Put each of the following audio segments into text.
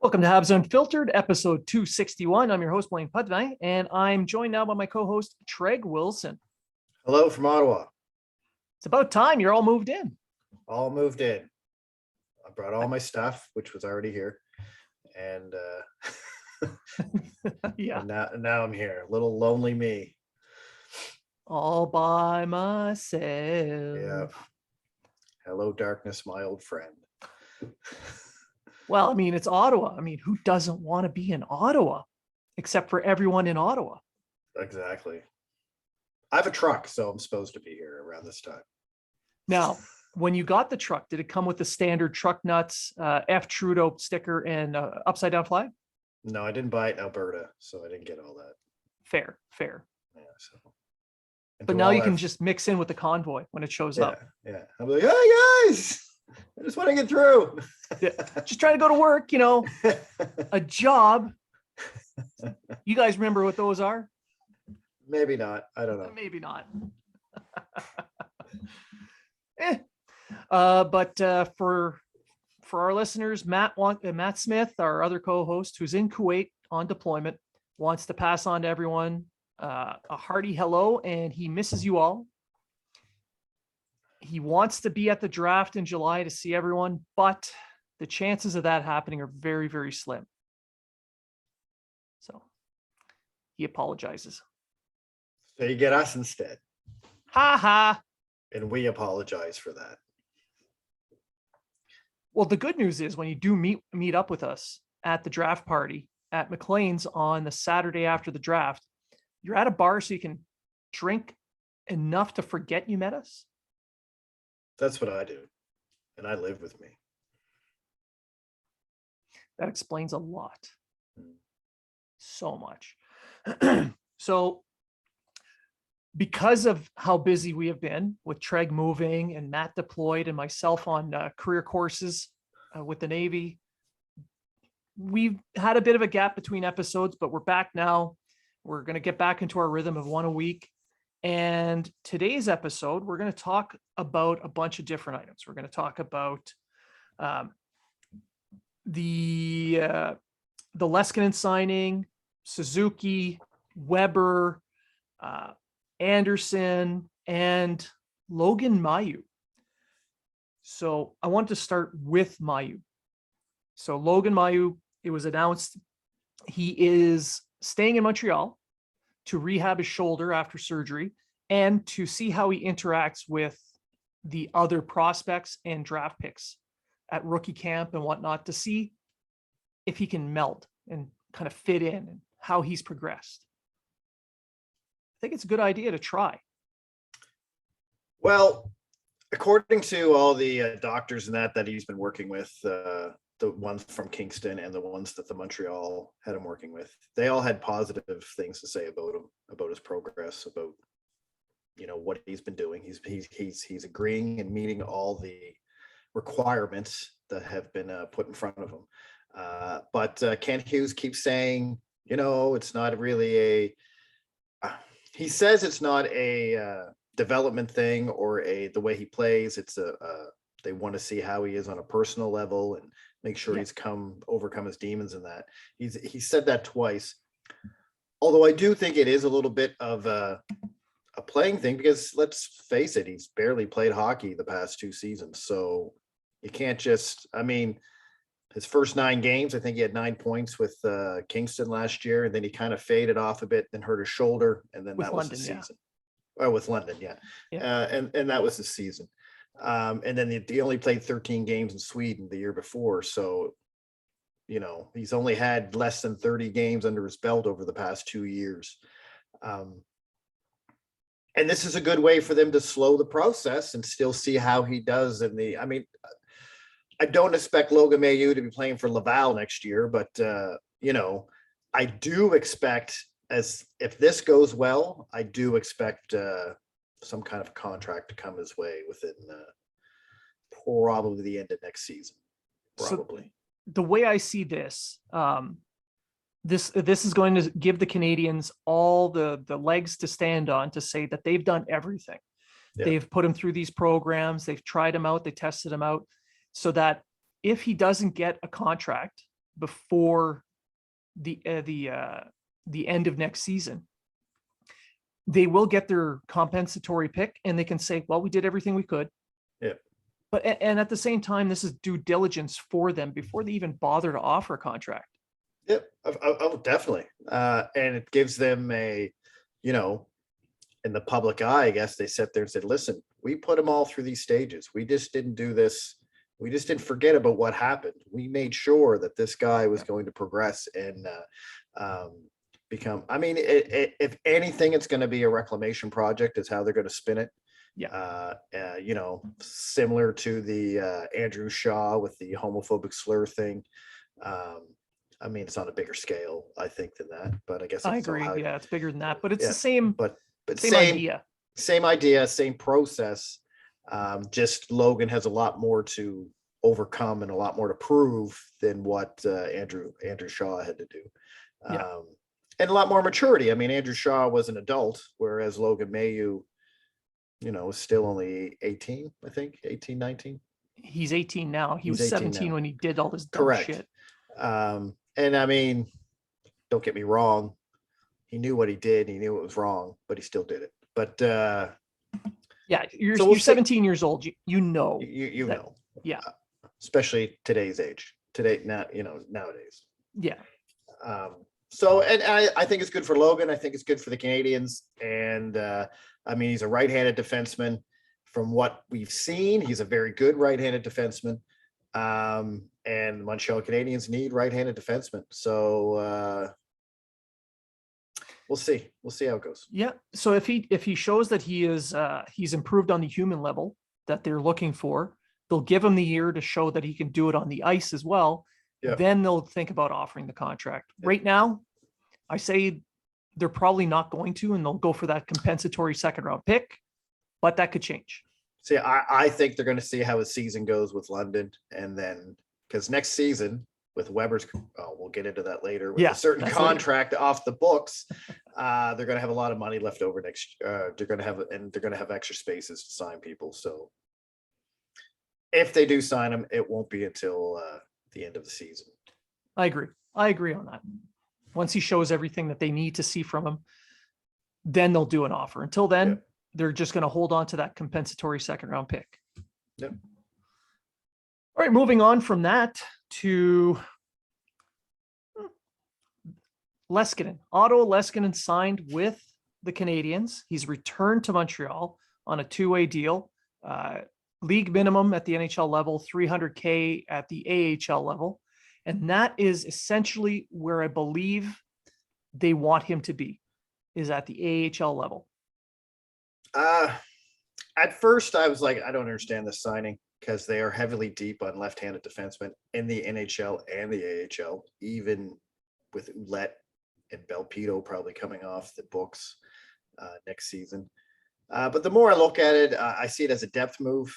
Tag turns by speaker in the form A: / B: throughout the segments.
A: Welcome to Habs Unfiltered, episode 261. I'm your host, Blaine Pudvey, and I'm joined now by my co-host, Treg Wilson.
B: Hello from Ottawa.
A: It's about time you're all moved in.
B: All moved in. I brought all my stuff, which was already here. And
A: Yeah.
B: and now I'm here. A little lonely me.
A: All by myself.
B: Yeah. Hello, darkness, my old friend.
A: Well, I mean, it's Ottawa. I mean, who doesn't want to be in Ottawa except for everyone in Ottawa?
B: Exactly. I have a truck, so I'm supposed to be here around this time.
A: Now, when you got the truck, did it come with the standard truck nuts, F Trudeau sticker, and upside down flag?
B: No, I didn't buy it in Alberta, so I didn't get all that.
A: Fair.
B: Yeah, so.
A: But now you can just mix in with the convoy when it shows up.
B: Yeah. I'm like, hey guys, I just want to get through.
A: Yeah. Just trying to go to work, a job. You guys remember what those are?
B: Maybe not. I don't know.
A: Maybe not. But for our listeners, Matt Smith, our other co-host, who's in Kuwait on deployment, wants to pass on to everyone a hearty hello, and he misses you all. He wants to be at the draft in July to see everyone, but the chances of that happening are very, very slim. So he apologizes.
B: So you get us instead.
A: Ha ha.
B: And we apologize for that.
A: Well, the good news is when you do meet up with us at the draft party at McLean's on the Saturday after the draft, you're at a bar so you can drink enough to forget you met us.
B: That's what I do. And I live with me.
A: That explains a lot. So much. So because of how busy we have been with Treg moving and Matt deployed and myself on career courses with the Navy, we've had a bit of a gap between episodes, but we're back now. We're going to get back into our rhythm of one a week. And today's episode, we're going to talk about a bunch of different items. We're going to talk about the Leskinen signing, Suzuki, Weber, Anderson, and Logan Mailloux. So I want to start with Mailloux. So Logan Mailloux, it was announced he is staying in Montreal to rehab his shoulder after surgery and to see how he interacts with the other prospects and draft picks at rookie camp and whatnot, to see if he can meld and kind of fit in and how he's progressed. I think it's a good idea to try.
B: Well, according to all the doctors and that he's been working with, the ones from Kingston and the ones that the Montreal had him working with, they all had positive things to say about him, about his progress, about what he's been doing. He's agreeing and meeting all the requirements that have been put in front of him. But Kent Hughes keeps saying, it's not really he says it's not a development thing or the way he plays. It's they want to see how he is on a personal level and make sure he's overcome his demons in that. He said that twice. Although I do think it is a little bit of a playing thing, because let's face it, he's barely played hockey the past 2 seasons. So you can't just, his first 9 games, I think he had 9 points with Kingston last year, and then he kind of faded off a bit, then hurt his shoulder, and then that was the season. Oh, with London, yeah. And that was the season. And then he only played 13 games in Sweden the year before. So, he's only had less than 30 games under his belt over the past 2 years. And this is a good way for them to slow the process and still see how he does I don't expect Logan Mailloux to be playing for Laval next year, but, I do expect, if this goes well, I do expect some kind of contract to come his way within probably the end of next season. Probably.
A: So the way I see this, this is going to give the Canadians all the legs to stand on to say that they've done everything. Yeah. They've put him through these programs. They've tried him out. They tested him out, so that if he doesn't get a contract before the end of next season, they will get their compensatory pick and they can say, well, we did everything we could.
B: Yeah.
A: But, and at the same time, this is due diligence for them before they even bother to offer a contract.
B: Yep. Oh, definitely. And it gives them a, you know, in the public eye, I guess they sat there and said, listen, we put them all through these stages. We just didn't do this. We just didn't forget about what happened. We made sure that this guy was going to progress and become, I mean, if anything, it's going to be a reclamation project is how they're going to spin it.
A: Yeah.
B: You know, similar to the Andrew Shaw with the homophobic slur thing. I mean, it's on a bigger scale, I think, than that, but I guess
A: I agree. Yeah, it's bigger than that, but it's the same,
B: but
A: same idea.
B: Same idea, same process. Just Logan has a lot more to overcome and a lot more to prove than what Andrew Shaw had to do. And a lot more maturity. I mean, Andrew Shaw was an adult, whereas Logan Mailloux, you know, is still only 18, I think, 18, 19.
A: He's 18 now. He was 17 when he did all this dumb
B: Correct.
A: shit.
B: And I mean, don't get me wrong. He knew what he did. He knew it was wrong, but he still did it. But
A: yeah, you're 17 years old. You know,
B: you
A: that,
B: know,
A: yeah,
B: especially today's age. Today, not, you know, nowadays.
A: Yeah.
B: So, and I think it's good for Logan. I think it's good for the Canadians. And I mean, he's a right-handed defenseman. From what we've seen, he's a very good right-handed defenseman. And the Montreal Canadiens need right-handed defensemen. So we'll see. We'll see how it goes.
A: Yeah. So if he shows that he is he's improved on the human level that they're looking for, they'll give him the year to show that he can do it on the ice as well.
B: Yeah.
A: Then they'll think about offering the contract.
B: Yeah.
A: Right now, I say they're probably not going to, and they'll go for that compensatory second round pick, but that could change.
B: See, I think they're going to see how his season goes with London, and then because next season with Weber's, we'll get into that later. With a certain contract off the books, they're going to have a lot of money left over next. They're going to have extra spaces to sign people. So if they do sign him, it won't be until the end of the season.
A: I agree on that. Once he shows everything that they need to see from him, then they'll do an offer. Until then, they're just going to hold on to that compensatory second round pick.
B: Yep.
A: All right, moving on from that to Leskinen. Otto Leskinen signed with the Canadiens. He's returned to Montreal on a two-way deal. League minimum at the NHL level, $300K at the AHL level. And that is essentially where I believe they want him to be, is at the AHL level.
B: At first I was like, I don't understand this signing because they are heavily deep on left-handed defensemen in the NHL and the AHL, even with Ouellette and Belpedo probably coming off the books next season. But the more I look at it, I see it as a depth move.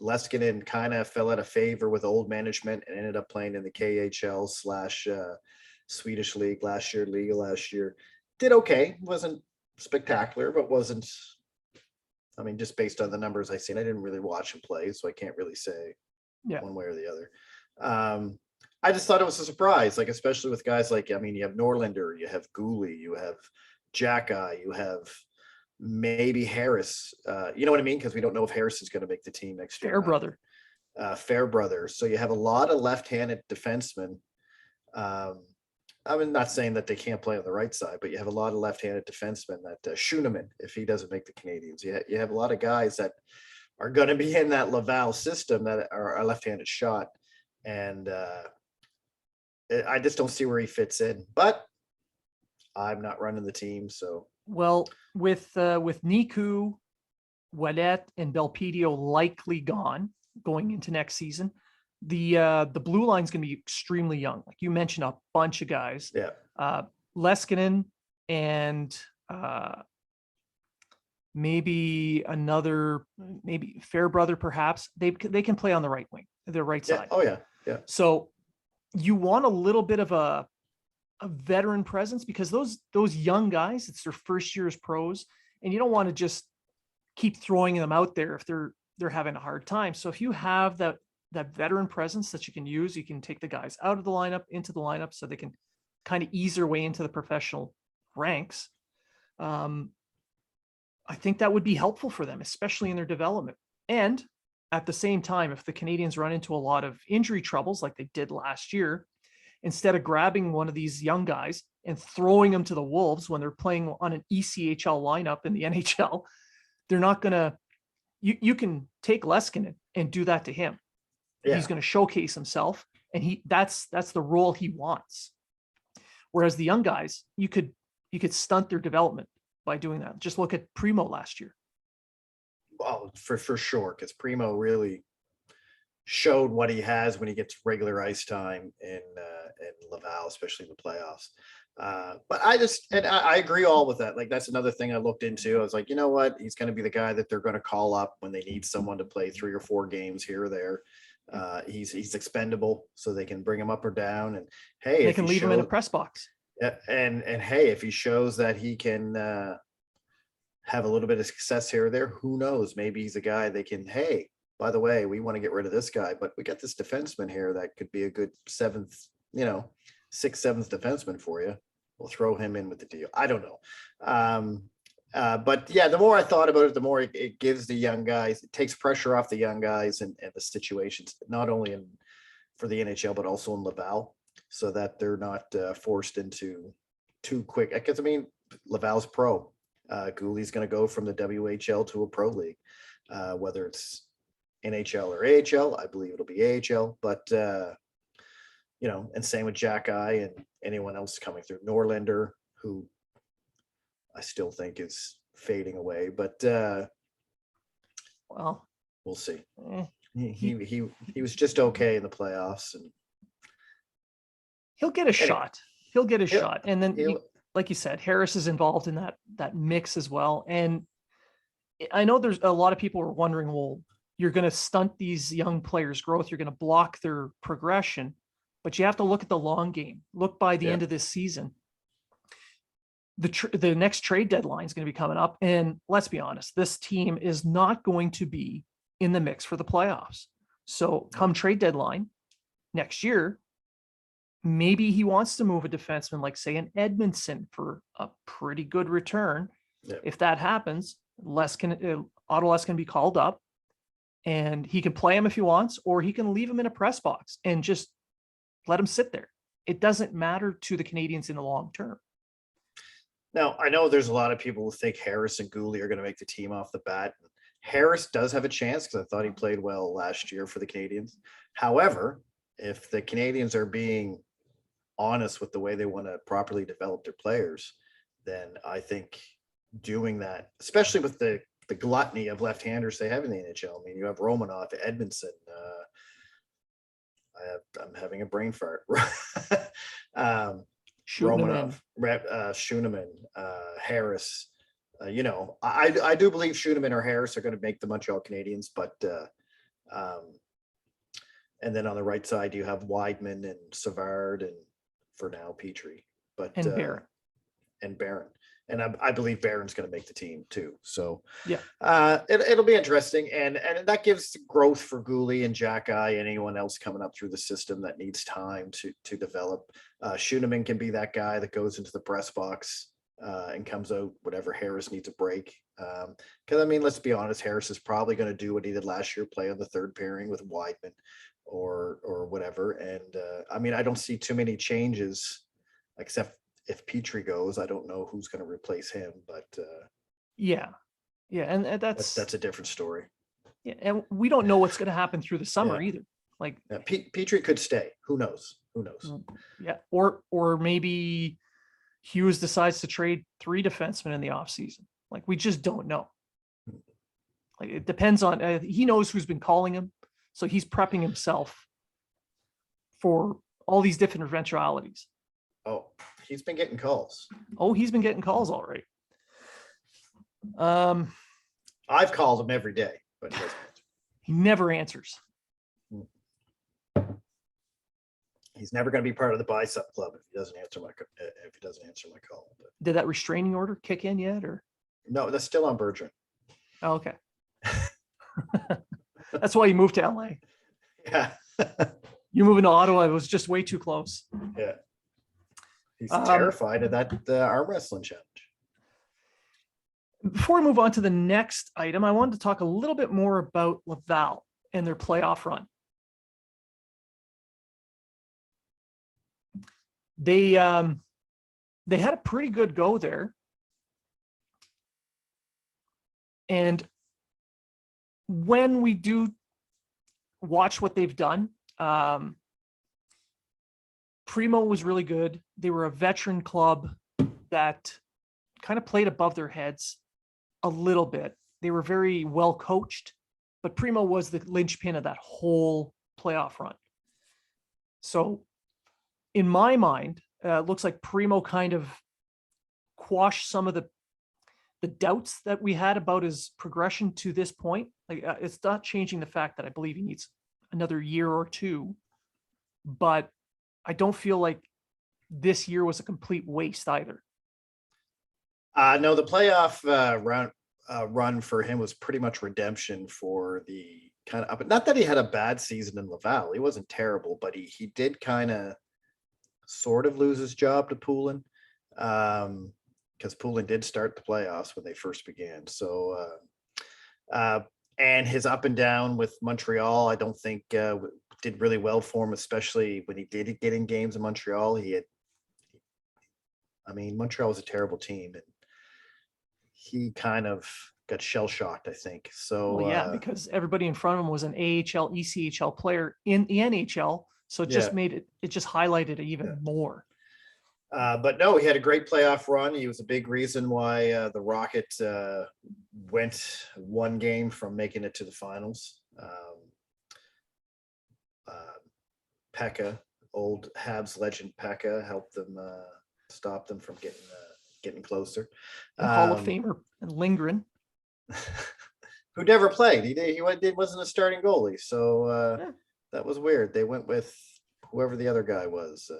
B: Leskinen kind of fell out of favor with old management and ended up playing in the KHL / Swedish league last year. Did okay. Wasn't spectacular, but wasn't, I mean, just based on the numbers I seen, I didn't really watch him play, so I can't really say one way or the other. I just thought it was a surprise, like, especially with guys like, I mean, you have Norlinder, you have Gooley, you have Jackeye, you have maybe Harris. You know what I mean? Because we don't know if Harris is going to make the team next year. Fairbrother. So you have a lot of left-handed defensemen. I'm not saying that they can't play on the right side, but you have a lot of left-handed defensemen that Schooneman, if he doesn't make the Canadiens, you have a lot of guys that are going to be in that Laval system that are a left-handed shot. And I just don't see where he fits in, but I'm not running the team. So,
A: well, with Niku, Ouellette, and Belpedio likely going into next season, the blue line is going to be extremely young. Like you mentioned, a bunch of guys.
B: Yeah.
A: Leskinen and maybe Fairbrother, perhaps they can play on the right wing, the right side.
B: Oh yeah. Yeah.
A: So you want a little bit of a veteran presence because those young guys, it's their first year as pros, and you don't want to just keep throwing them out there if they're having a hard time. So if you have that that veteran presence that you can use. You can take the guys out of the lineup into the lineup so they can kind of ease their way into the professional ranks. I think that would be helpful for them, especially in their development. And at the same time, if the Canadians run into a lot of injury troubles like they did last year, instead of grabbing one of these young guys and throwing them to the Wolves when they're playing on an ECHL lineup in the NHL, they're not going to, you can take Leskinen and do that to him. Yeah. He's going to showcase himself, and that's the role he wants. Whereas the young guys, you could stunt their development by doing that. Just look at Primo last year.
B: Well, for sure, because Primo really showed what he has when he gets regular ice time in Laval, especially in the playoffs. But I agree all with that. Like, that's another thing I looked into. I was like, you know what? He's going to be the guy that they're going to call up when they need someone to play 3 or 4 games here or there. He's expendable, so they can bring him up or down. And hey,
A: they can leave him in a press box.
B: And hey, if he shows that he can have a little bit of success here or there, who knows? Maybe he's a guy they can, hey, by the way, we want to get rid of this guy, but we got this defenseman here that could be a good 6th, 7th defenseman for you. We'll throw him in with the deal. I don't know. But yeah, the more I thought about it, the more it gives the young guys, it takes pressure off the young guys and the situations, not only for the NHL, but also in Laval, so that they're not forced into too quick. Because, I mean, Laval's pro. Goulie's going to go from the WHL to a pro league, whether it's NHL or AHL. I believe it'll be AHL, but and same with Jack Eye and anyone else coming through. Norlinder, who I still think is fading away, but
A: well,
B: we'll see. He was just okay in the playoffs, and
A: he'll get a shot. He'll get a shot, and then, like you said, Harris is involved in that mix as well. And I know there's a lot of people are wondering, well, you're going to stunt these young players' growth. You're going to block their progression, but you have to look at the long game. Look by the end of this season. The next trade deadline is going to be coming up. And let's be honest, this team is not going to be in the mix for the playoffs. So come trade deadline next year, maybe he wants to move a defenseman like, say, an Edmondson for a pretty good return. Yeah. If that happens, Otto Leskinen can be called up, and he can play him if he wants, or he can leave him in a press box and just let him sit there. It doesn't matter to the Canadians in the long term.
B: Now, I know there's a lot of people who think Harris and Goulet are going to make the team off the bat. Harris does have a chance because I thought he played well last year for the Canadians. However, if the Canadians are being honest with the way they want to properly develop their players, then I think doing that, especially with the gluttony of left-handers they have in the NHL. I mean, you have Romanov, Edmondson. I'm having a brain fart. Romanov, Schooneman, Harris. I do believe Schooneman or Harris are going to make the Montreal Canadiens, but and then on the right side you have Weidman and Savard and for now Petrie, and Barron. And I believe Barron's going to make the team too. So
A: yeah,
B: it'll be interesting, and that gives growth for Goulet and Jack Eye, anyone else coming up through the system that needs time to develop. Schooneman can be that guy that goes into the press box and comes out whatever Harris needs a break. Because I mean, let's be honest, Harris is probably going to do what he did last year, play on the third pairing with Weidman or whatever. And I mean, I don't see too many changes except if Petrie goes. I don't know who's going to replace him, but
A: yeah, and that's
B: a different story.
A: Yeah, and we don't know what's going to happen through the summer either. Like
B: Petrie could stay. Who knows?
A: Yeah, or maybe Hughes decides to trade 3 defensemen in the offseason. Like, we just don't know. Like, it depends on he knows who's been calling him, so he's prepping himself for all these different eventualities.
B: Oh, he's been getting calls.
A: Oh, he's been getting calls all right.
B: I've called him every day, but he doesn't answer.
A: He never answers.
B: He's never going to be part of the bicep club if he doesn't answer my call. But
A: did that restraining order kick in yet, or
B: no? That's still on Bergeron.
A: Oh, okay. That's why you moved to LA.
B: Yeah.
A: You moving to Ottawa, it was just way too close.
B: Yeah. He's
A: Um,
B: terrified of that arm wrestling challenge.
A: Before we move on to the next item, I wanted to talk a little bit more about Laval and their playoff run. They had a pretty good go there. And when we do watch what they've done, Primo was really good. They were a veteran club that kind of played above their heads a little bit. They were very well coached, but Primo was the linchpin of that whole playoff run. So in my mind, it looks like Primo kind of quashed some of the doubts that we had about his progression to this point. Like it's not changing the fact that I believe he needs another year or two, but I don't feel like this year was a complete waste either.
B: No, the playoff run for him was pretty much redemption for the kind of up. Not that he had a bad season in Laval. He wasn't terrible, but he did kind of sort of lose his job to Poulin. Because Poulin did start the playoffs when they first began. So, and his up and down with Montreal, I don't think did really well for him, especially when he did get in games in Montreal. Montreal was a terrible team, and he kind of got shell shocked, I think. So,
A: well, yeah, because everybody in front of him was an AHL, ECHL player in the NHL. So it just made it just highlighted it even more.
B: But no, he had a great playoff run. He was a big reason why the Rocket went one game from making it to the finals. Pekka, old Habs legend Pekka, helped them stop them from getting closer.
A: Hall of Famer and Lindgren,
B: who never played. He wasn't a starting goalie, so that was weird. They went with whoever the other guy was.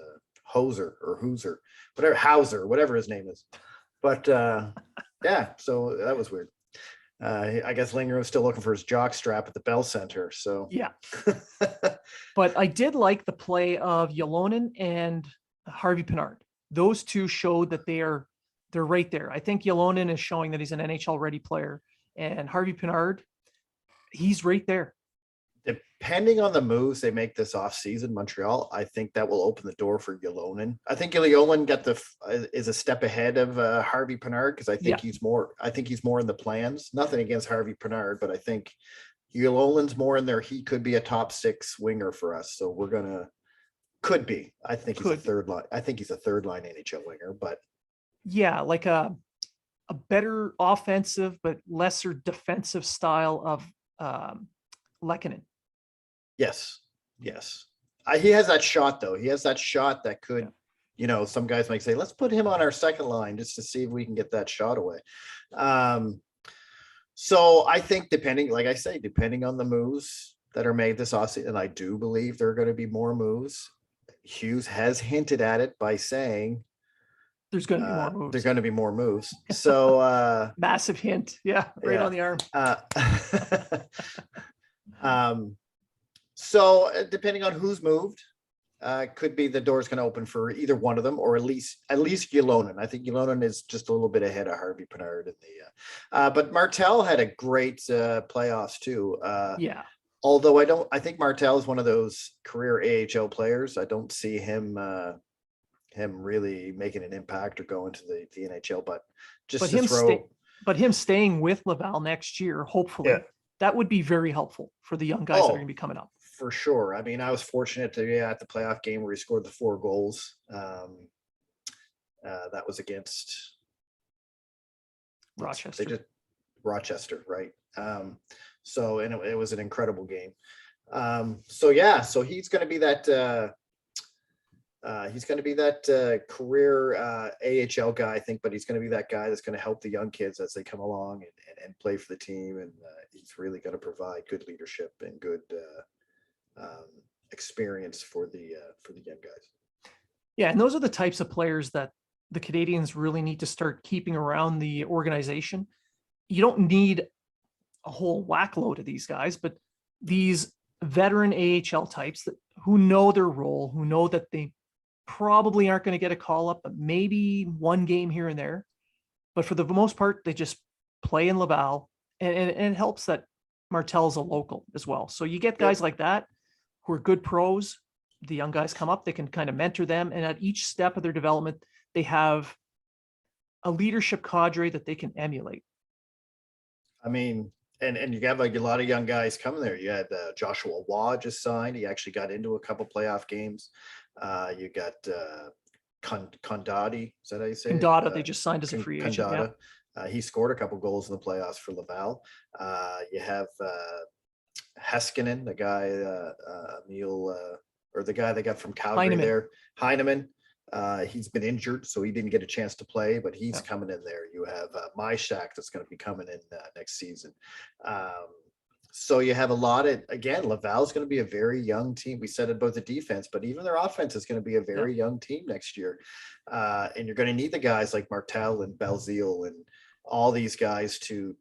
B: Hauser, whatever his name is. But yeah, so that was weird. I guess Linger was still looking for his jock strap at the Bell Center. So
A: yeah. But I did like the play of Ylonen and Harvey Pinard. Those two showed that they're right there. I think Ylonen is showing that he's an NHL ready player, and Harvey Pinard, he's right there.
B: Depending on the moves they make this offseason, Montreal, I think that will open the door for Ylonen. I think Ylonen is a step ahead of Harvey Pinard because I think he's more. I think he's more in the plans. Nothing against Harvey Pinard, but I think Yolonen's more in there. He could be a top 6 winger for us. So could be. I think he's a third line. I think he's a third line NHL winger, but
A: yeah, like a better offensive but lesser defensive style of Lehkonen.
B: Yes. He has that shot though. He has that shot that could, some guys might say, let's put him on our second line just to see if we can get that shot away. So I think depending on the moves that are made this offseason, and I do believe there are going to be more moves. Hughes has hinted at it by saying
A: there's going to be more moves.
B: There's going to be more moves. So
A: massive hint. Yeah. Right on the
B: arm. So depending on who's moved, could be the door's going to open for either one of them, or at least Ylonen. I think Ylonen is just a little bit ahead of Harvey Pinard in the. But Martel had a great playoffs too. Although I think Martel is one of those career AHL players. I don't see him really making an impact or going to the NHL. But
A: him staying with Laval next year, hopefully, that would be very helpful for the young guys that are going to be coming up.
B: For sure. I mean, I was fortunate to be at the playoff game where he scored the 4 goals. That was against
A: Rochester.
B: Rochester, right? So it was an incredible game. So he's going to be that. He's going to be that career AHL guy, I think, but he's going to be that guy that's going to help the young kids as they come along and play for the team. And he's really going to provide good leadership and good experience for the young guys.
A: Yeah, and those are the types of players that the Canadians really need to start keeping around the organization. You don't need a whole whack load of these guys, but these veteran AHL types who know their role, who know that they probably aren't going to get a call up, but maybe one game here and there. But for the most part, they just play in Laval, and it helps that Martel's a local as well. So you get guys like that who are good pros. The young guys come up, they can kind of mentor them. And at each step of their development, they have a leadership cadre that they can emulate.
B: I mean, and you have like a lot of young guys coming there. You had Joshua Waugh just signed. He actually got into a couple playoff games. You got Condati. Is that how you say it?
A: Condata, they just signed as a free agent.
B: Condata. He scored a couple goals in the playoffs for Laval. You have Heskinen, the guy, or the guy they got from Calgary
A: Heineman.
B: there, Heineman. He's been injured, so he didn't get a chance to play, but he's coming in there. You have Myshak that's going to be coming in next season. So you have a lot of, again, Laval's going to be a very young team. We said about the defense, but even their offense is going to be a very young team next year. And you're going to need the guys like Martel and Belzile and all these guys to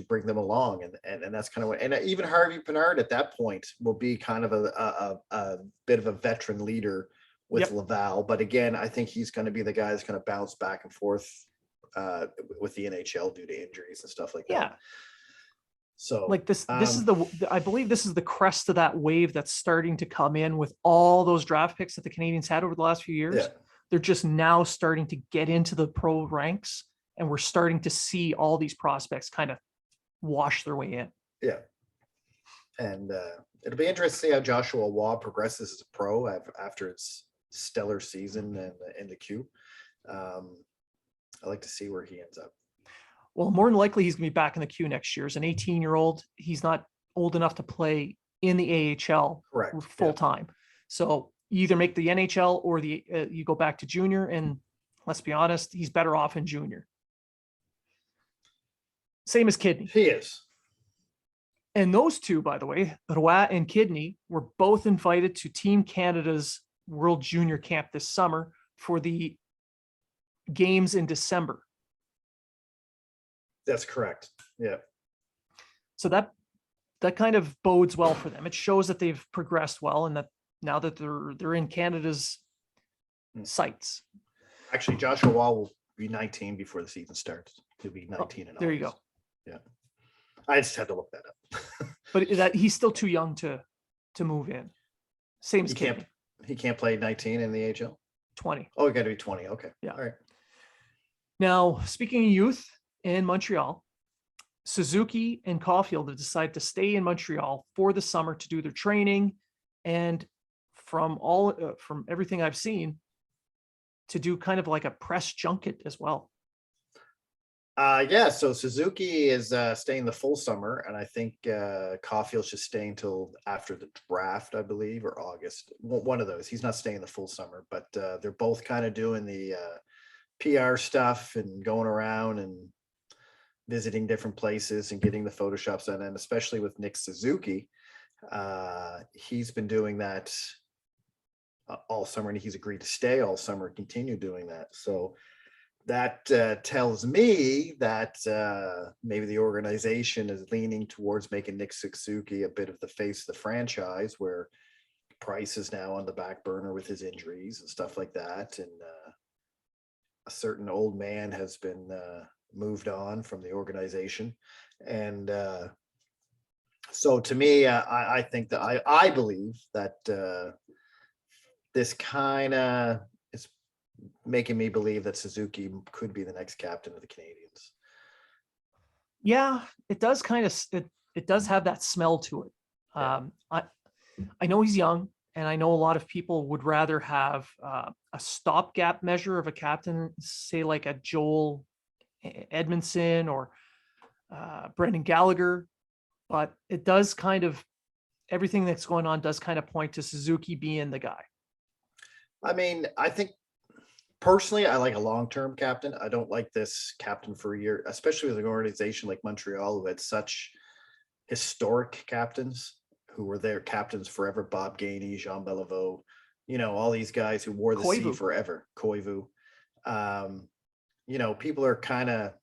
B: bring them along. And that's kind of what, and even Harvey Pinard at that point will be kind of a bit of a veteran leader with Laval. But again, I think he's going to be the guy that's going to bounce back and forth with the NHL due to injuries and stuff like that.
A: Yeah.
B: So
A: like this is I believe this is the crest of that wave that's starting to come in with all those draft picks that the Canadians had over the last few years. They're just now starting to get into the pro ranks, and we're starting to see all these prospects kind of wash their way in. Yeah.
B: And it'll be interesting to see how Joshua Waugh progresses as a pro after its stellar season in the Q. I like to see where he ends up.
A: Well, more than likely he's going to be back in the queue next year. As an 18-year-old, he's not old enough to play in the AHL full time. So you either make the NHL or you go back to junior. And let's be honest, he's better off in junior. Same as Kidney.
B: He is.
A: And those two, by the way, Roy and Kidney, were both invited to Team Canada's World Junior Camp this summer for the games in December.
B: That's correct. Yeah.
A: So that kind of bodes well for them. It shows that they've progressed well, and that now that they're in Canada's sights. Actually,
B: Joshua Wall will be 19 before the season starts. He'll be 19 in
A: there you go.
B: Yeah. I just had to look that up.
A: But that he's still too young to move in. Same as Kidney.
B: He can't play 19 in the AHL?
A: 20.
B: Oh, he got to be 20. Okay.
A: Yeah.
B: All right.
A: Now, speaking of youth, in Montreal, Suzuki and Caulfield have decided to stay in Montreal for the summer to do their training, and from everything I've seen, to do kind of like a press junket as well.
B: So Suzuki is staying the full summer, and I think Caulfield should stay until after the draft, I believe, or August. One of those. He's not staying the full summer, but they're both kind of doing the PR stuff and going around and visiting different places and getting the Photoshops done. And especially with Nick Suzuki, he's been doing that all summer, and he's agreed to stay all summer and continue doing that. So that tells me that maybe the organization is leaning towards making Nick Suzuki a bit of the face of the franchise, where Price is now on the back burner with his injuries and stuff like that. And a certain old man has been moved on from the organization. And so to me, I think that I believe that this kind of is making me believe that Suzuki could be the next captain of the Canadians.
A: Yeah, it does kind of, it does have that smell to it. I know he's young, and I know a lot of people would rather have a stopgap measure of a captain, say like a Joel Edmondson or Brendan Gallagher, but it does kind of, everything that's going on does kind of point to Suzuki being the guy.
B: I mean, I think personally, I like a long-term captain. I don't like this captain for a year, especially with an organization like Montreal, who had such historic captains who were their captains forever. Bob Gainey, Jean Beliveau, all these guys who wore the C forever. Koivu. People are kind of,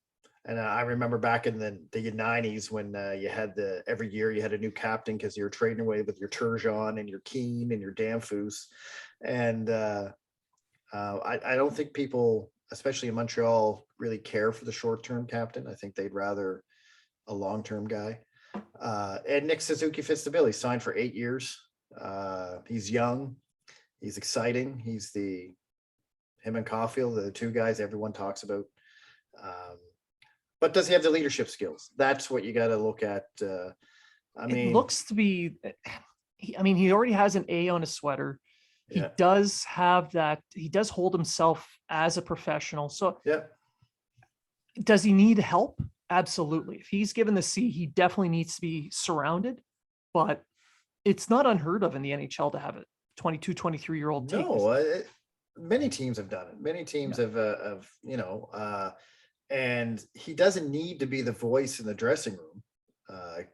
B: And I remember back in the 90s when you had every year you had a new captain because you were trading away with your Turgeon and your Keane and your Danfus. And I don't think people, especially in Montreal, really care for the short-term captain. I think they'd rather a long-term guy. And Nick Suzuki fits the bill. He signed for 8 years. He's young. He's exciting. He's him and Caulfield, the two guys everyone talks about. But does he have the leadership skills? That's what you got to look at.
A: It looks to be, he already has an A on his sweater. He does have that. He does hold himself as a professional. So does he need help? Absolutely. If he's given the C, he definitely needs to be surrounded, but it's not unheard of in the NHL to have a 22, 23-year-old take.
B: No, many teams have done it. Many teams have, and he doesn't need to be the voice in the dressing room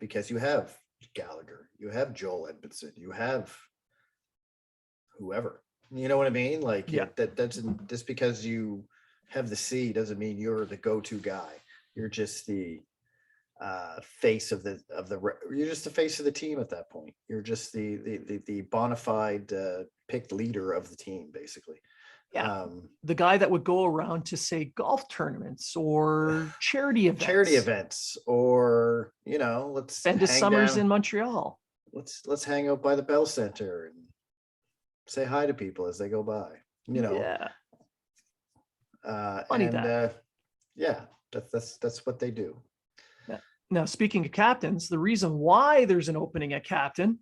B: because you have Gallagher, you have Joel Edmondson, you have whoever, you know what I mean? Like that doesn't, just because you have the C doesn't mean you're the go-to guy. You're just the face of you're just the face of the team at that point. You're just the bona fide picked leader of the team, basically.
A: The guy that would go around to, say, golf tournaments or charity events,
B: or let's
A: spend his summers in Montreal.
B: Let's hang out by the Bell Center and say hi to people as they go by. That's what they do.
A: Now, speaking of captains, the reason why there's an opening at captain,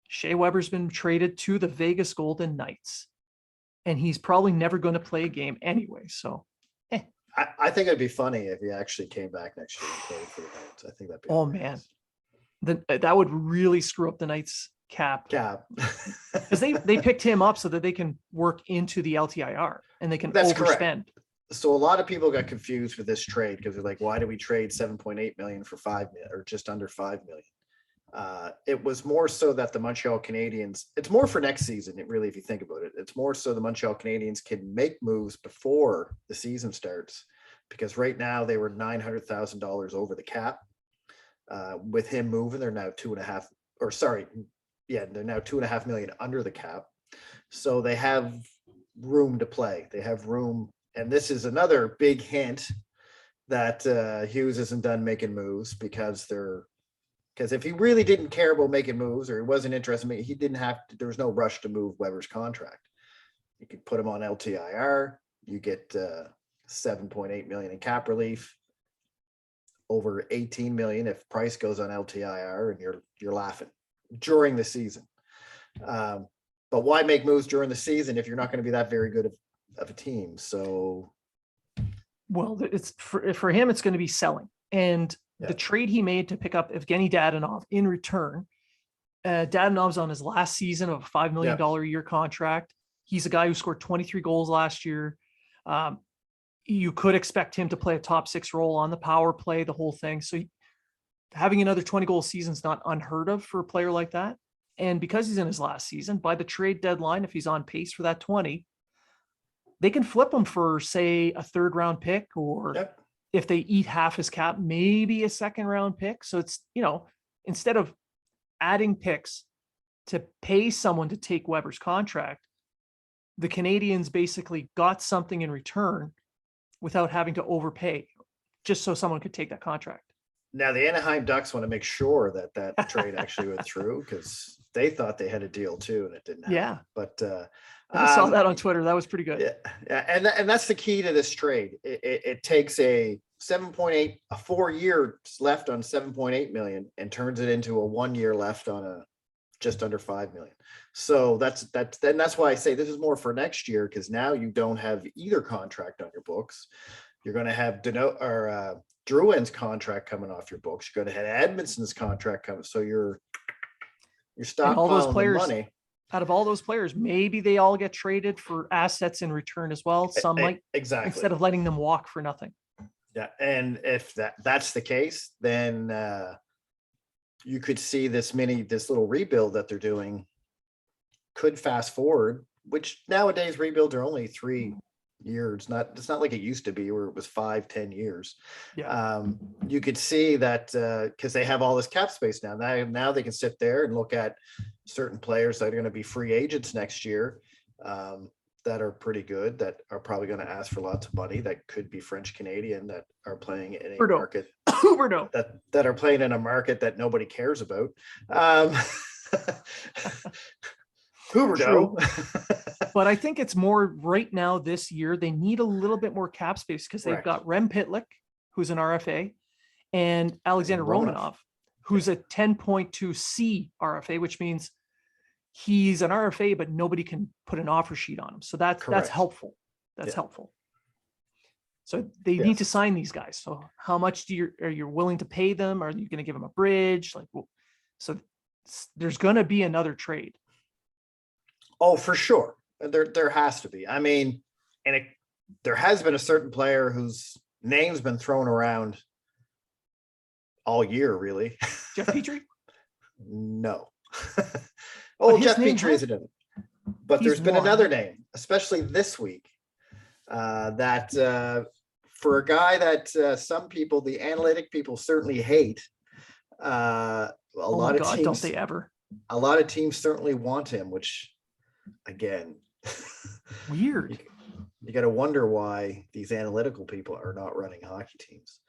A: Shea Weber's been traded to the Vegas Golden Knights, and he's probably never going to play a game anyway. So,
B: I think it'd be funny if he actually came back next year and played for the Knights. I think that'd be hilarious.
A: Man, that would really screw up the Knights cap because they picked him up so that they can work into the LTIR and they can overspend.
B: Correct. So a lot of people got confused with this trade because they're like, why do we trade 7.8 million for 5 million or just under 5 million? It was more so that the Montreal Canadiens, it's more for next season. It really, if you think about it, it's more so the Montreal Canadiens can make moves before the season starts, because right now they were $900,000 over the cap. With him moving, they're now they're now $2.5 million under the cap. So they have room to play. They have room. And this is another big hint that Hughes isn't done making moves, because if he really didn't care about making moves, or he wasn't interested in he didn't have to, there was no rush to move Weber's contract. You could put him on LTIR. You get 7.8 million in cap relief, over 18 million if Price goes on LTIR, and you're laughing during the season. But why make moves during the season if you're not going to be that very good of a team? So,
A: well, it's for him, it's going to be selling. And the trade he made to pick up Evgeny Dadonov in return, Dadonov's on his last season of a $5 million a year contract. He's a guy who scored 23 goals last year. You could expect him to play a top 6 role on the power play, the whole thing. So having another 20 goal season is not unheard of for a player like that. And because he's in his last season, by the trade deadline, if he's on pace for that 20, they can flip him for, say, a 3rd round pick, or if they eat half his cap, maybe a 2nd round pick. So it's, instead of adding picks to pay someone to take Weber's contract, the Canadians basically got something in return without having to overpay, just so someone could take that contract.
B: Now the Anaheim Ducks want to make sure that trade actually went through, because they thought they had a deal too, and it didn't happen.
A: Yeah.
B: But
A: I saw that on Twitter. That was pretty good.
B: Yeah. And that's the key to this trade. It takes a 7.8, a 4 years left on 7.8 million, and turns it into a 1 year left on a just under 5 million. So that's why I say this is more for next year, because now you don't have either contract on your books. You're going to have Drouin's contract coming off your books. You're going to have Edmondson's contract coming. So you're stockpiling
A: all those players,
B: money.
A: Out of all those players, maybe they all get traded for assets in return as well. Some might, instead of letting them walk for nothing.
B: Yeah, and if that's the case, then you could see this little rebuild that they're doing could fast forward, which nowadays rebuilds are only 3 year. It's not like it used to be where it was 5-10 years.
A: Yeah.
B: You could see that because they have all this cap space now. Now they can sit there and look at certain players that are going to be free agents next year, that are pretty good, that are probably going to ask for lots of money, that could be French Canadian, that are playing in a
A: Huberdeau.
B: market
A: Huberdeau.
B: that are playing in a market that nobody cares about. Huberdeau.
A: But I think it's more right now this year. They need a little bit more cap space because they've
B: Correct.
A: got Rem Pitlick, who's an RFA, and Alexander
B: Romanov.
A: Romanov, who's a 10.2 C RFA, which means he's an RFA, but nobody can put an offer sheet on him. So that's
B: Correct.
A: helpful. That's helpful. So they
B: Yes.
A: need to sign these guys. So how much are you willing to pay them? Are you going to give them a bridge? So there's going to be another trade.
B: Oh, for sure. There has to be. I mean, and there has been a certain player whose name's been thrown around all year, really.
A: Jeff Petrie?
B: No.
A: his
B: Jeff
A: name
B: Petrie isn't in it. But
A: He's
B: there's been
A: won.
B: another name, especially this week, that for a guy that some people, the analytic people, certainly hate. A lot of teams,
A: don't they ever?
B: A lot of teams certainly want him, which, again,
A: weird.
B: You got to wonder why these analytical people are not running hockey teams.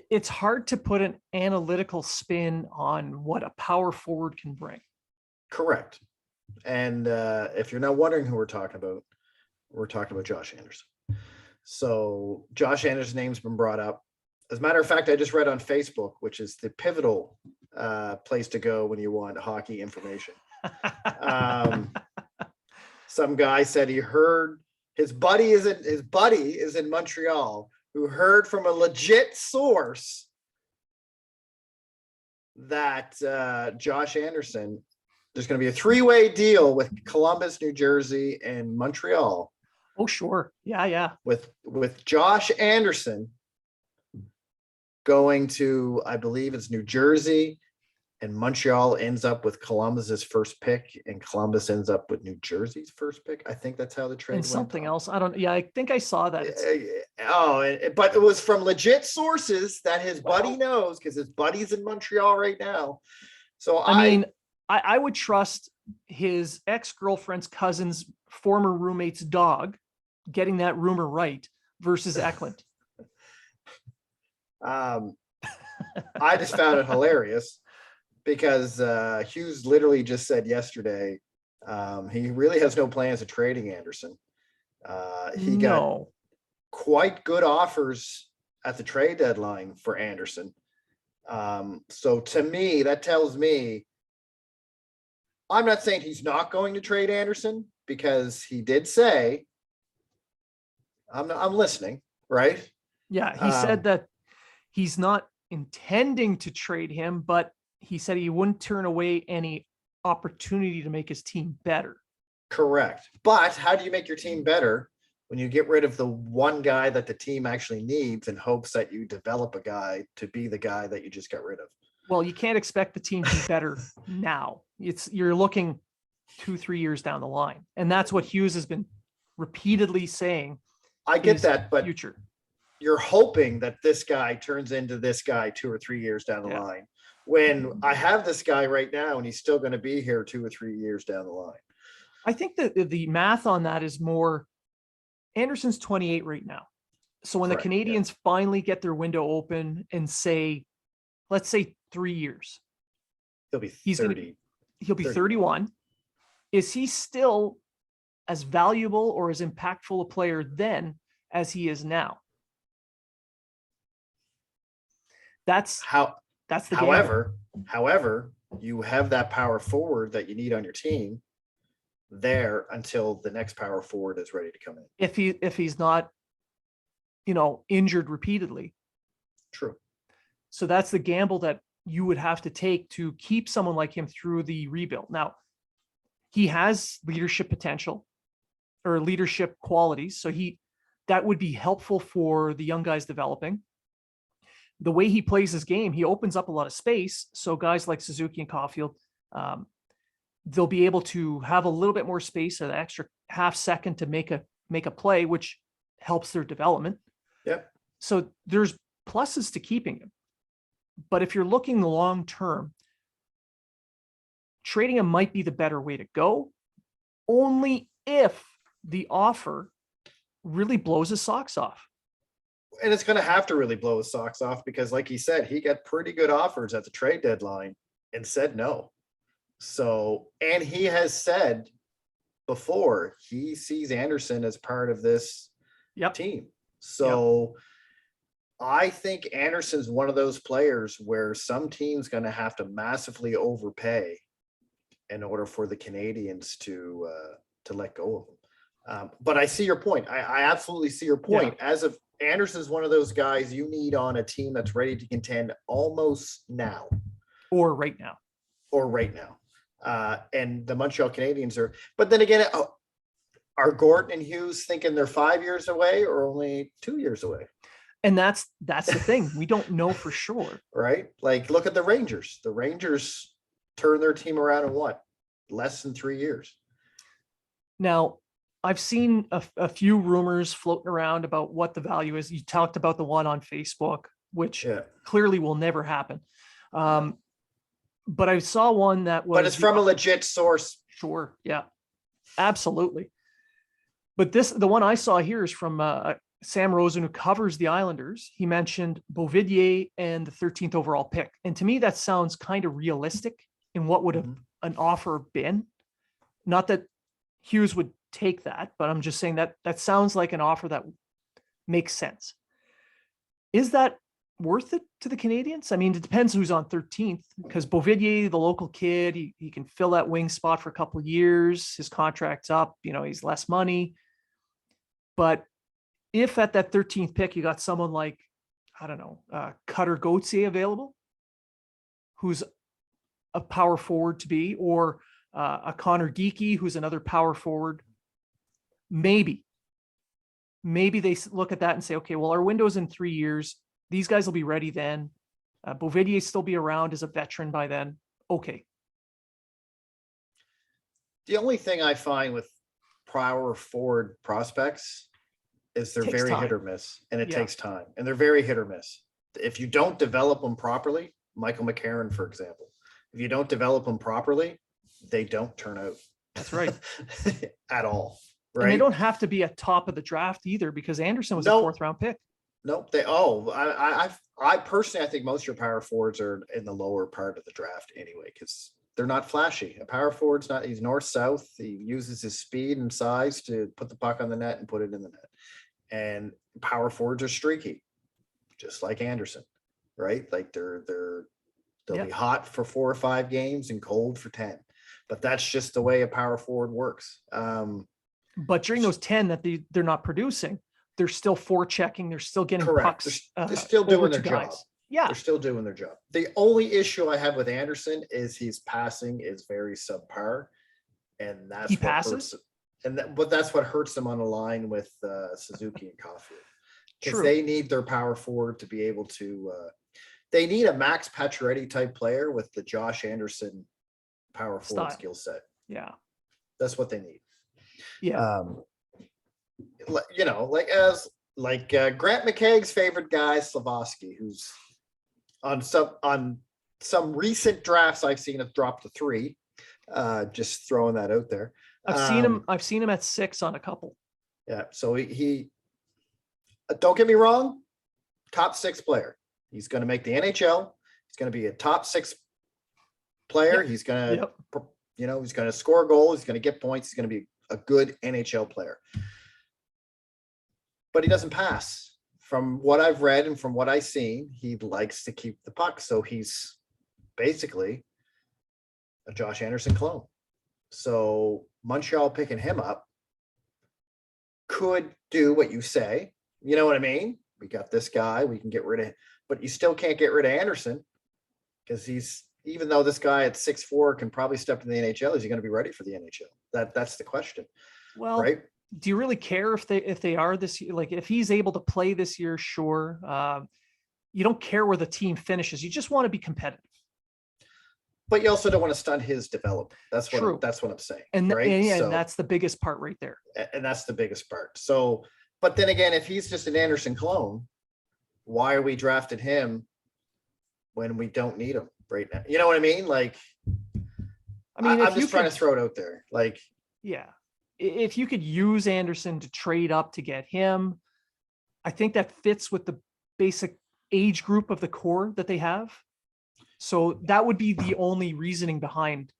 A: It's hard to put an analytical spin on what a power forward can bring.
B: Correct. And if you're not wondering who we're talking about Josh Anderson. So Josh Anderson's name's been brought up. As a matter of fact, I just read on Facebook, which is the pivotal place to go when you want hockey information. Some guy said he heard his buddy is in Montreal, who heard from a legit source that Josh Anderson, there's going to be a 3-way deal with Columbus, New Jersey, and Montreal.
A: Oh, sure. Yeah.
B: With Josh Anderson going to, I believe it's New Jersey, and Montreal ends up with Columbus's first pick, and Columbus ends up with New Jersey's first pick. I think that's how the trade
A: and
B: went.
A: Something else. I think I saw that.
B: But it was from legit sources that his buddy knows, because his buddy's in Montreal right now. So
A: I would trust his ex-girlfriend's cousin's former roommate's dog getting that rumor right versus Eklund.
B: I just found it hilarious because Hughes literally just said yesterday he really has no plans of trading Anderson. He got quite good offers at the trade deadline for Anderson. So to me, that tells me, I'm not saying he's not going to trade Anderson, because he did say, I'm listening, right?
A: Yeah, he said that he's not intending to trade him, but he said he wouldn't turn away any opportunity to make his team better.
B: Correct. But how do you make your team better when you get rid of the one guy that the team actually needs in hopes that you develop a guy to be the guy that you just got rid of?
A: Well, you can't expect the team to be better now. You're looking 2-3 years down the line. And that's what Hughes has been repeatedly saying.
B: I get that, but
A: future.
B: You're hoping that this guy turns into this guy 2 or 3 years down the line. When I have this guy right now and he's still going to be here 2 or 3 years down the line.
A: I think that the math on that is more, Anderson's 28 right now. So when
B: Correct,
A: the Canadians finally get their window open and say, let's say 3 years,
B: he'll be 30.
A: He'll be 31. Is he still as valuable or as impactful a player then as he is now? That's the
B: however, you have that power forward that you need on your team there until the next power forward is ready to come in.
A: If he's not, injured repeatedly.
B: True.
A: So that's the gamble that you would have to take to keep someone like him through the rebuild. Now, he has leadership potential or leadership qualities. So that would be helpful for the young guys developing. The way he plays his game, he opens up a lot of space. So guys like Suzuki and Caulfield, they'll be able to have a little bit more space, an extra half second to make a play, which helps their development.
B: Yep.
A: So there's pluses to keeping him. But if you're looking the long term, trading him might be the better way to go, only if the offer really blows his socks off.
B: And it's going to have to really blow his socks off because, like he said, he got pretty good offers at the trade deadline and said no. So, and he has said before he sees Anderson as part of this team. So I think Anderson's one of those players where some team's going to have to massively overpay in order for the Canadians to let go of him. But I see your point. I absolutely see your point. Yeah. As of Anderson's one of those guys you need on a team that's ready to contend almost now.
A: Or right now.
B: And the Montreal Canadiens are, but then again, are Gordon and Hughes thinking they're 5 years away or only 2 years away?
A: And that's the thing. We don't know for sure.
B: Right? Like, look at the Rangers. The Rangers turned their team around in what? Less than 3 years.
A: Now, I've seen a few rumors floating around about what the value is. You talked about the one on Facebook, which clearly will never happen. But I saw one that was...
B: But it's from a legit source.
A: Sure. Yeah, absolutely. But the one I saw here is from Sam Rosen, who covers the Islanders. He mentioned Beauvillier and the 13th overall pick. And to me, that sounds kind of realistic in what would have an offer been. Not that Hughes would take that, but I'm just saying that sounds like an offer that makes sense. Is that worth it to the Canadians? I mean, it depends who's on 13th, because Beauvillier, the local kid, he can fill that wing spot for a couple of years. His contract's up, he's less money. But if at that 13th pick, you got someone like, I don't know, Cutter Gauthier available, who's a power forward to be, or a Connor Geekie, who's another power forward, maybe they look at that and say, okay, well, our window's in 3 years. These guys will be ready then. Beauvillier still be around as a veteran by then. Okay.
B: The only thing I find with power forward prospects is they're very hit or miss, and it takes time, and they're very hit or miss. If you don't develop them properly, Michael McCarron, for example, if you don't develop them properly, they don't turn out.
A: That's right.
B: At all. Right.
A: And they don't have to be at top of the draft either, because Anderson was a 4th round pick.
B: Nope. I personally, I think most of your power forwards are in the lower part of the draft anyway, because they're not flashy. A power forward's not, he's north-south. He uses his speed and size to put the puck on the net and put it in the net. And power forwards are streaky, just like Anderson, right? Like they'll be hot for 4 or 5 games and cold for 10. But that's just the way a power forward works.
A: But during those 10 that they're not producing, they're still forechecking. They're still getting pucks.
B: They're still doing their job.
A: Yeah,
B: they're still doing their job. The only issue I have with Anderson is his passing is very subpar, and that's
A: he
B: what
A: passes.
B: Hurts, but that's what hurts them on the line with Suzuki and Caulfield, because
A: True.
B: they need their power forward to be able to. They need a Max Pacioretty type player with the Josh Anderson power forward skill set.
A: Yeah,
B: that's what they need.
A: Yeah.
B: Like Grant McKaig's favorite guy, Slavoski, who's on some recent drafts I've seen have dropped to 3. Just throwing that out there.
A: I've seen him at 6 on a couple.
B: Yeah. So he don't get me wrong, top 6 player. He's going to make the NHL. He's going to be a top 6 player. Yep. He's going to, he's going to score goals. He's going to get points. He's going to be a good NHL player. But he doesn't pass. From what I've read and from what I've seen, he likes to keep the puck. So he's basically a Josh Anderson clone. So Montreal picking him up could do what you say. You know what I mean? We got this guy. We can get rid of him. But you still can't get rid of Anderson, because even though this guy at 6'4" can probably step in the NHL, is he going to be ready for the NHL? That's the question.
A: Well, right? Do you really care if they are this year? Like, if he's able to play this year, sure. You don't care where the team finishes. You just want to be competitive.
B: But you also don't want to stunt his development.
A: True.
B: That's what I'm saying.
A: And,
B: right.
A: and that's the biggest part right there.
B: And that's the biggest part. So, but then again, if he's just an Anderson clone, why are we drafting him when we don't need him right now? You know what I mean? Like,
A: I mean,
B: I'm just trying to throw it out there. Like,
A: yeah, if you could use Anderson to trade up to get him, I think that fits with the basic age group of the core that they have. So that would be the only reasoning behind.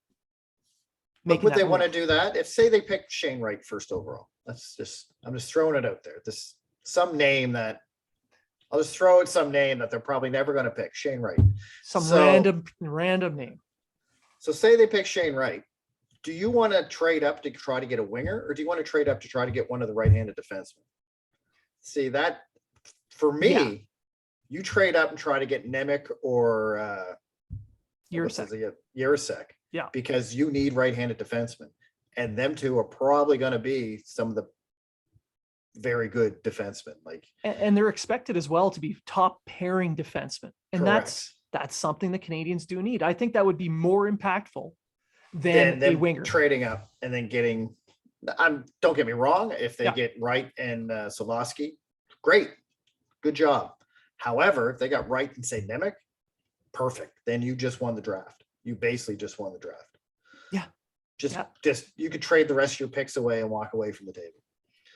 B: But would they want to do that? If say they picked Shane Wright first overall, I'm just throwing it out there. Some name that I'll just throw out some name that they're probably never going to pick. Shane Wright.
A: Random name.
B: So say they pick Shane Wright. Do you want to trade up to try to get a winger, or do you want to trade up to try to get one of the right-handed defensemen? See that for me, you trade up and try to get Nemec or Jiricek.
A: Yeah.
B: Because you need right-handed defensemen. And them two are probably going to be some of the very good defensemen. Like,
A: and they're expected as well to be top pairing defensemen. And
B: correct.
A: that's something the Canadians do need. I think that would be more impactful than a winger.
B: Trading up and then getting, don't get me wrong, if they get Wright and Soloski, great. Good job. However, if they got Wright and say Nemec, perfect. Then you just won the draft. You basically just won the draft.
A: Yeah.
B: Just you could trade the rest of your picks away and walk away from the table.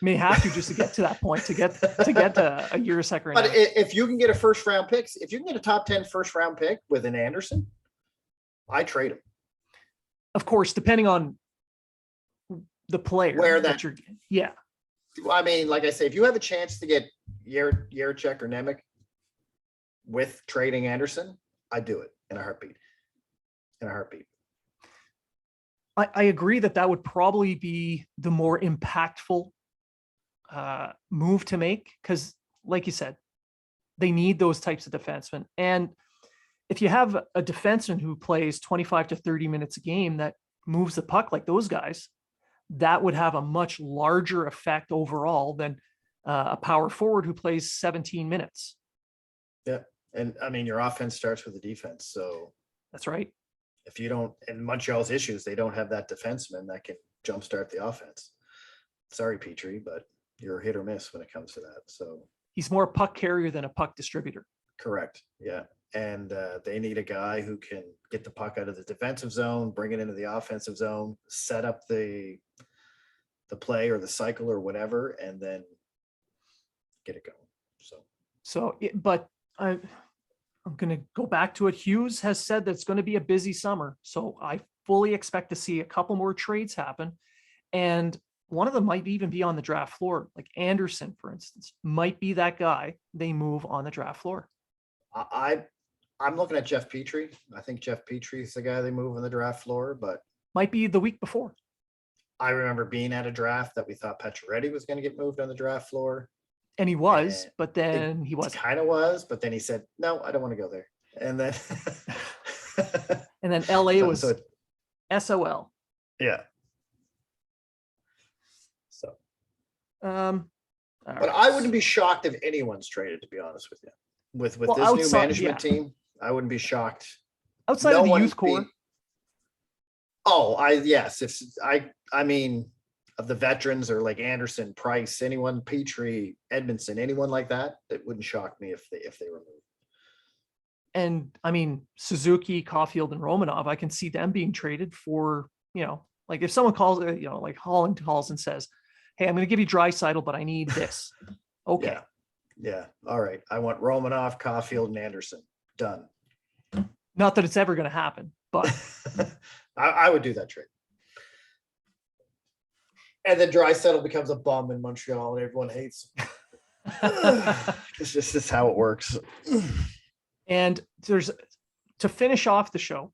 A: May have to just to get to that point, to get to a year or second.
B: But if you can get a first round pick, if you can get a top 10 first round pick with an Anderson, I trade him.
A: Of course, depending on the player.
B: Where that
A: you're, yeah.
B: I mean, like I say, if you have a chance to get Jiricek or Nemec with trading Anderson, I'd do it in a heartbeat.
A: I agree that would probably be the more impactful move to make, because like you said, they need those types of defensemen. And if you have a defenseman who plays 25 to 30 minutes a game that moves the puck like those guys, that would have a much larger effect overall than a power forward who plays 17 minutes.
B: Yeah. And I mean, your offense starts with the defense. So
A: that's right.
B: If you don't, in Montreal's issues, they don't have that defenseman that can jumpstart the offense. Sorry, Petrie, but you're hit or miss when it comes to that. So
A: he's more a puck carrier than a puck distributor.
B: Correct. Yeah. And they need a guy who can get the puck out of the defensive zone, bring it into the offensive zone, set up the play or the cycle or whatever, and then get it going.
A: But I'm going to go back to it. Hughes has said that it's going to be a busy summer. So I fully expect to see a couple more trades happen. And one of them might even be on the draft floor. Like Anderson, for instance, might be that guy they move on the draft floor.
B: I'm looking at Jeff Petrie. I think Jeff Petrie is the guy they move on the draft floor, but
A: might be the week before.
B: I remember being at a draft that we thought Pacioretty was going to get moved on the draft floor.
A: And he was, but then he wasn't.
B: Kind of was, but then he said, no, I don't want to go there. And then
A: and then LA was SOL.
B: Yeah. So
A: but
B: right. I wouldn't be shocked if anyone's traded, to be honest with you. With this new management team, I wouldn't be shocked.
A: Outside of the youth core.
B: I mean, of the veterans or like Anderson, Price, anyone, Petrie, Edmondson, anyone like that, it wouldn't shock me if they were moved.
A: And I mean, Suzuki, Caulfield, and Romanov, I can see them being traded for, like if someone calls, like Holland calls and says, hey, I'm going to give you Draisaitl, but I need this. Okay.
B: Yeah. All right. I want Romanov, Caulfield, and Anderson. Done.
A: Not that it's ever going to happen, but
B: I would do that trade. And then Draisaitl becomes a bum in Montreal and everyone hates him. It's just how it works.
A: And to finish off the show,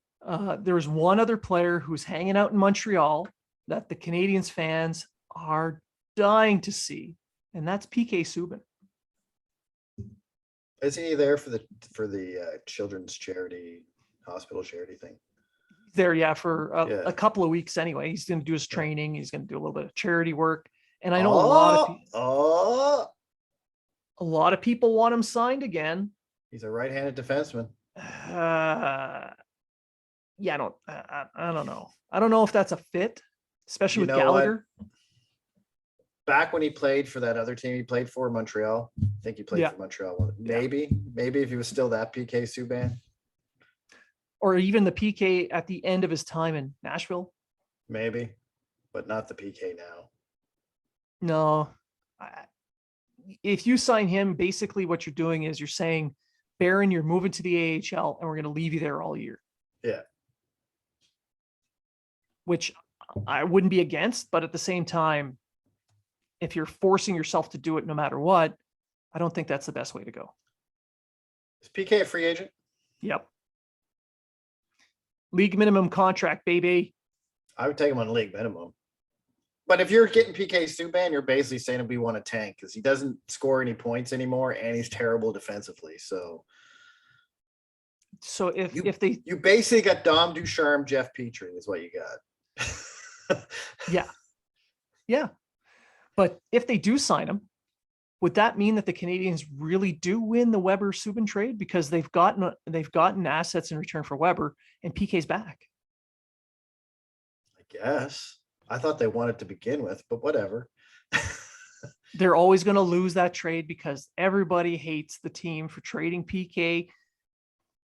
A: there's one other player who's hanging out in Montreal that the Canadiens fans are dying to see, and that's PK Subban.
B: Is he there for the children's charity, hospital charity thing?
A: There, for a couple of weeks anyway. He's going to do his training. He's going to do a little bit of charity work. And I know a lot of people want him signed again.
B: He's a right-handed defenseman.
A: yeah, I don't know. I don't know if that's a fit, especially
B: You
A: with
B: know what?
A: Gallagher.
B: Back when he played for that other team he played for, Montreal. I think he played
A: Yeah.
B: for Montreal.
A: Yeah.
B: Maybe if he was still that PK Subban,
A: Or even the PK at the end of his time in Nashville.
B: maybe, but not the PK now.
A: No. If you sign him, basically what you're doing is you're saying, Barron, you're moving to the AHL and we're going to leave you there all year.
B: Yeah.
A: Which I wouldn't be against, but at the same time, if you're forcing yourself to do it no matter what, I don't think that's the best way to go.
B: Is PK a free agent?
A: Yep. League minimum contract, baby.
B: I would take him on league minimum. But if you're getting PK Subban, you're basically saying we want a tank because he doesn't score any points anymore and he's terrible defensively. So
A: if they
B: you basically got Dom Ducharme, Jeff Petrie is what you got.
A: yeah. But if they do sign him, would that mean that the Canadians really do win the Weber Subban trade because they've gotten assets in return for Weber and PK's back?
B: I guess. I thought they wanted to begin with, but whatever.
A: They're always going to lose that trade because everybody hates the team for trading PK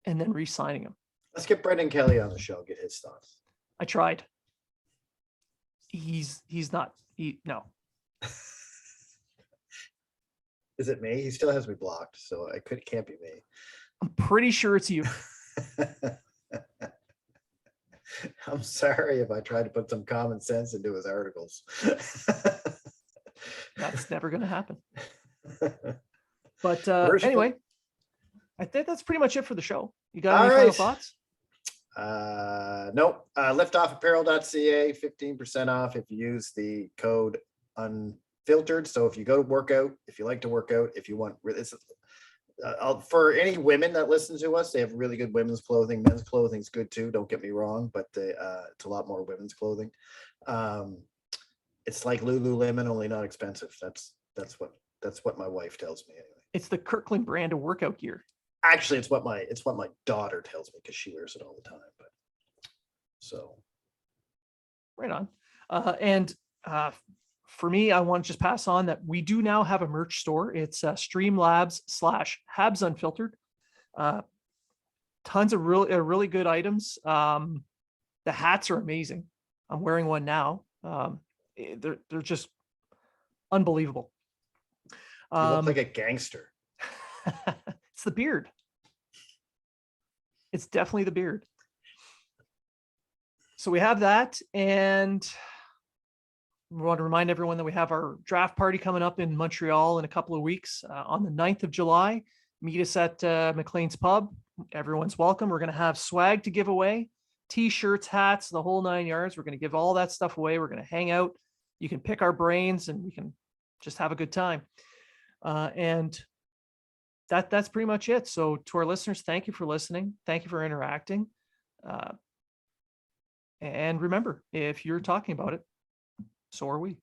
A: and then re-signing him.
B: Let's get Brendan Kelly on the show, get his thoughts.
A: I tried. No.
B: Is it me? He still has me blocked, so it can't be me.
A: I'm pretty sure it's you.
B: I'm sorry if I tried to put some common sense into his articles.
A: That's never going to happen. But anyway, I think that's pretty much it for the show. You got any final thoughts?
B: Nope. Liftoffapparel.ca, 15% off if you use the code unfiltered. So if you go to workout, if you like to work out, if you want, for any women that listen to us, they have really good women's clothing. Men's clothing is good too. Don't get me wrong, but it's a lot more women's clothing. It's like Lululemon, only not expensive. That's what my wife tells me anyway.
A: It's the Kirkland brand of workout gear.
B: Actually, it's what my daughter tells me because she wears it all the time. But so
A: right on. And for me, I want to just pass on that we do now have a merch store. It's Streamlabs/Habs Unfiltered. Tons of really good items. The hats are amazing. I'm wearing one now. They're just unbelievable.
B: You look like a gangster.
A: It's the beard. It's definitely the beard. So we have that, and we want to remind everyone that we have our draft party coming up in Montreal in a couple of weeks on the 9th of July. Meet us at McLean's Pub. Everyone's welcome. We're going to have swag to give away, T-shirts, hats, the whole 9 yards. We're going to give all that stuff away. We're going to hang out. You can pick our brains, and we can just have a good time. And that's pretty much it. So to our listeners, thank you for listening. Thank you for interacting. And remember, if you're talking about it, so are we.